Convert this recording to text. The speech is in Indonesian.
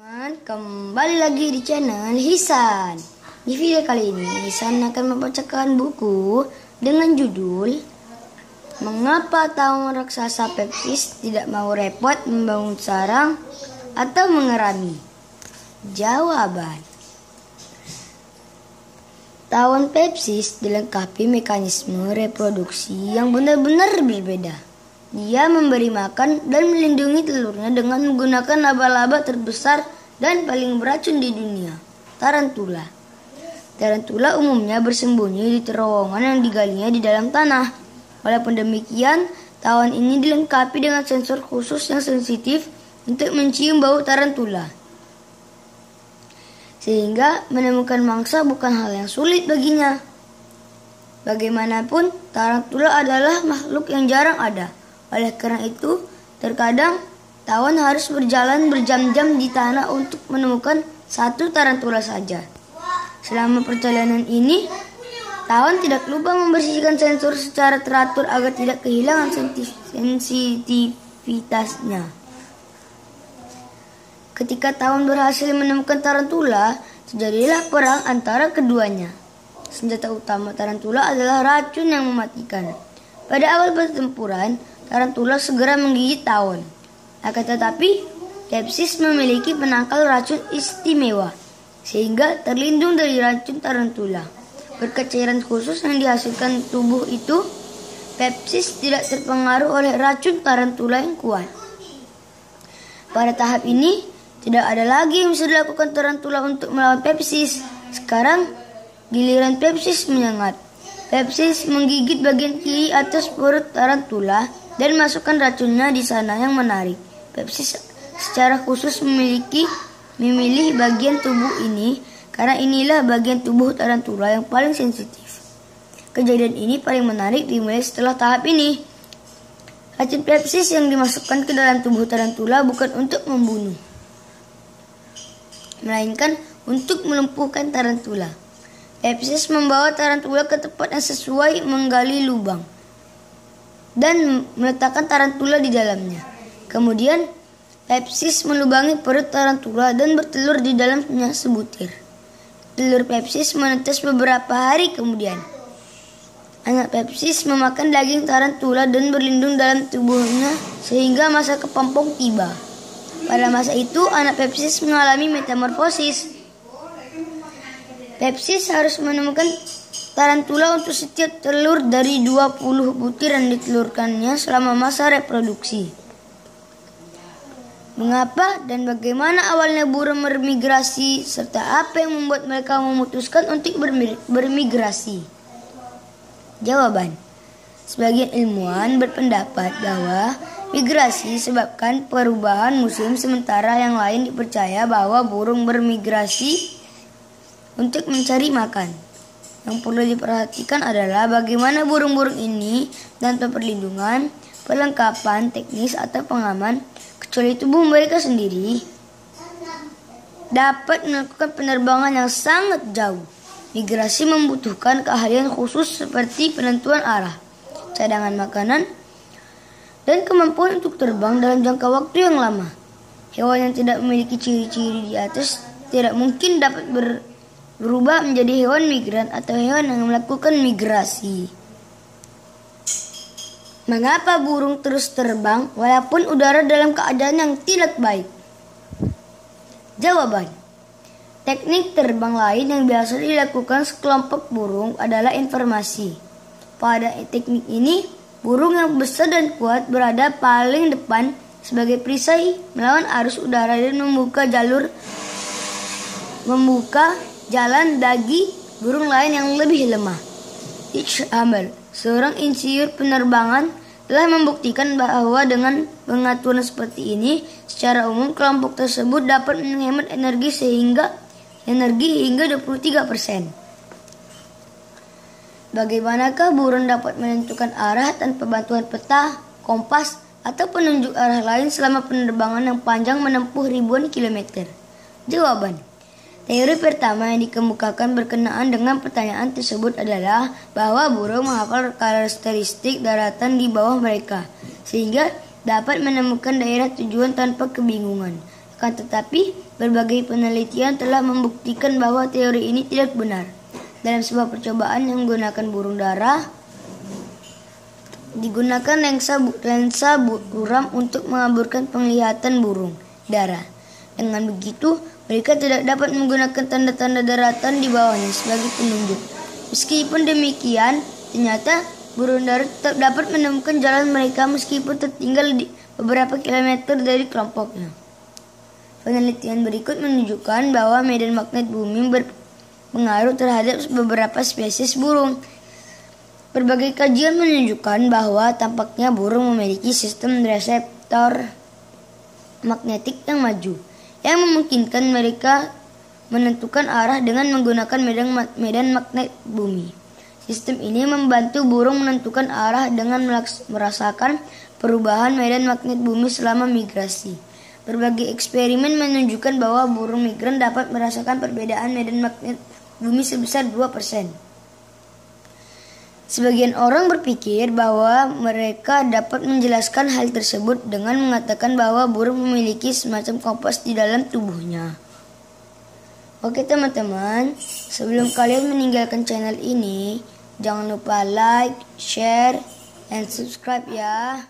Kembali lagi di channel Hisan. Di video kali ini Hisan akan membacakan buku dengan judul Mengapa Tawon Raksasa Pepsis Tidak Mau Repot Membangun Sarang atau Mengerami? Jawaban. Tawon Pepsis dilengkapi mekanisme reproduksi yang benar-benar berbeda. Dia memberi makan dan melindungi telurnya dengan menggunakan laba-laba terbesar dan paling beracun di dunia, tarantula. Tarantula umumnya bersembunyi di terowongan yang digalinya di dalam tanah. Walaupun demikian, tawon ini dilengkapi dengan sensor khusus yang sensitif untuk mencium bau tarantula. Sehingga menemukan mangsa bukan hal yang sulit baginya. Bagaimanapun, tarantula adalah makhluk yang jarang ada. Oleh karena itu, terkadang tawon harus berjalan berjam-jam di tanah untuk menemukan satu tarantula saja. Selama perjalanan ini, tawon tidak lupa membersihkan sensor secara teratur agar tidak kehilangan sensitivitasnya. Ketika tawon berhasil menemukan tarantula, terjadilah perang antara keduanya. Senjata utama tarantula adalah racun yang mematikan. Pada awal pertempuran, tarantula segera menggigit tawon. Akan tetapi, Pepsis memiliki penangkal racun istimewa, sehingga terlindung dari racun tarantula. Berkat cairan khusus yang dihasilkan tubuh itu, Pepsis tidak terpengaruh oleh racun tarantula yang kuat. Pada tahap ini, tidak ada lagi yang bisa dilakukan tarantula untuk melawan Pepsis. Sekarang, giliran Pepsis menyengat. Pepsis menggigit bagian kiri atas perut tarantula dan masukkan racunnya di sana yang menarik. Pepsis secara khusus memilih bagian tubuh ini karena inilah bagian tubuh tarantula yang paling sensitif. Kejadian ini paling menarik dimulai setelah tahap ini. Racun Pepsis yang dimasukkan ke dalam tubuh tarantula bukan untuk membunuh, melainkan untuk melumpuhkan tarantula. Pepsis membawa tarantula ke tempat yang sesuai, menggali lubang dan meletakkan tarantula di dalamnya. Kemudian, Pepsis melubangi perut tarantula dan bertelur di dalamnya sebutir. Telur Pepsis menetas beberapa hari kemudian. Anak Pepsis memakan daging tarantula dan berlindung dalam tubuhnya sehingga masa kepompong tiba. Pada masa itu, anak Pepsis mengalami metamorfosis. Pepsis harus menemukan tarantula untuk setiap telur dari 20 butir yang ditelurkannya selama masa reproduksi. Mengapa dan bagaimana awalnya burung bermigrasi serta apa yang membuat mereka memutuskan untuk bermigrasi? Jawaban. Sebagian ilmuwan berpendapat bahwa migrasi disebabkan perubahan musim, sementara yang lain dipercaya bahwa burung bermigrasi untuk mencari makan. Yang perlu diperhatikan adalah bagaimana burung-burung ini tanpa perlindungan, perlengkapan teknis atau pengaman, kecuali tubuh mereka sendiri, dapat melakukan penerbangan yang sangat jauh. Migrasi membutuhkan keahlian khusus seperti penentuan arah, cadangan makanan, dan kemampuan untuk terbang dalam jangka waktu yang lama. Hewan yang tidak memiliki ciri-ciri di atas tidak mungkin dapat berubah menjadi hewan migran atau hewan yang melakukan migrasi. Mengapa burung terus terbang walaupun udara dalam keadaan yang tidak baik? Jawaban. Teknik terbang lain yang biasa dilakukan sekelompok burung adalah informasi. Pada teknik ini, burung yang besar dan kuat berada paling depan sebagai perisai melawan arus udara dan membuka jalan bagi burung lain yang lebih lemah. Rich Hamel, seorang insinyur penerbangan, telah membuktikan bahwa dengan pengaturan seperti ini, secara umum kelompok tersebut dapat menghemat energi hingga 23%. Bagaimanakah burung dapat menentukan arah tanpa bantuan peta, kompas, atau penunjuk arah lain selama penerbangan yang panjang menempuh ribuan kilometer? Jawaban. Teori pertama yang dikemukakan berkenaan dengan pertanyaan tersebut adalah bahwa burung menghafal karakteristik daratan di bawah mereka, sehingga dapat menemukan daerah tujuan tanpa kebingungan. Akan tetapi, berbagai penelitian telah membuktikan bahwa teori ini tidak benar. Dalam sebuah percobaan yang menggunakan burung dara, digunakan lensa buram untuk mengaburkan penglihatan burung dara. Dengan begitu, mereka tidak dapat menggunakan tanda-tanda daratan di bawahnya sebagai penunjuk. Meskipun demikian, ternyata burung dara tetap dapat menemukan jalan mereka meskipun tertinggal di beberapa kilometer dari kelompoknya. Penelitian berikut menunjukkan bahwa medan magnet bumi berpengaruh terhadap beberapa spesies burung. Berbagai kajian menunjukkan bahwa tampaknya burung memiliki sistem reseptor magnetik yang maju, yang memungkinkan mereka menentukan arah dengan menggunakan medan magnet bumi. Sistem ini membantu burung menentukan arah dengan merasakan perubahan medan magnet bumi selama migrasi. Berbagai eksperimen menunjukkan bahwa burung migran dapat merasakan perbedaan medan magnet bumi sebesar 2%. Sebagian orang berpikir bahwa mereka dapat menjelaskan hal tersebut dengan mengatakan bahwa burung memiliki semacam kompas di dalam tubuhnya. Oke teman-teman, sebelum kalian meninggalkan channel ini, jangan lupa like, share, dan subscribe ya.